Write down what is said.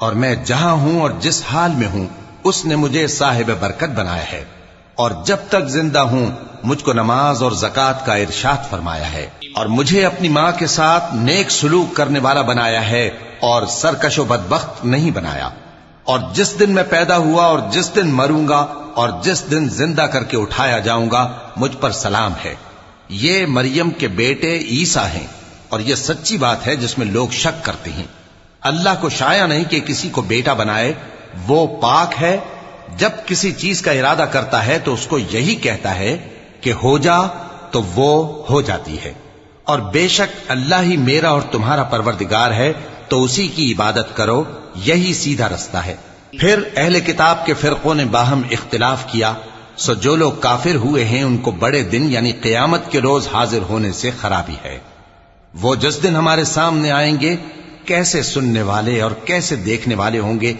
اور میں جہاں ہوں اور جس حال میں ہوں اس نے مجھے صاحب برکت بنایا ہے، اور جب تک زندہ ہوں مجھ کو نماز اور زکوٰۃ کا ارشاد فرمایا ہے، اور مجھے اپنی ماں کے ساتھ نیک سلوک کرنے والا بنایا ہے اور سرکش و بدبخت نہیں بنایا، اور جس دن میں پیدا ہوا اور جس دن مروں گا اور جس دن زندہ کر کے اٹھایا جاؤں گا مجھ پر سلام ہے۔ یہ مریم کے بیٹے عیسیٰ ہیں، اور یہ سچی بات ہے جس میں لوگ شک کرتے ہیں۔ اللہ کو شایع نہیں کہ کسی کو بیٹا بنائے، وہ پاک ہے، جب کسی چیز کا ارادہ کرتا ہے تو اس کو یہی کہتا ہے کہ ہو جا، تو وہ ہو جاتی ہے۔ اور بے شک اللہ ہی میرا اور تمہارا پروردگار ہے، تو اسی کی عبادت کرو، یہی سیدھا رستہ ہے۔ پھر اہل کتاب کے فرقوں نے باہم اختلاف کیا، سو جو لوگ کافر ہوئے ہیں ان کو بڑے دن یعنی قیامت کے روز حاضر ہونے سے خرابی ہے۔ وہ جس دن ہمارے سامنے آئیں گے کیسے سننے والے اور کیسے دیکھنے والے ہوں گے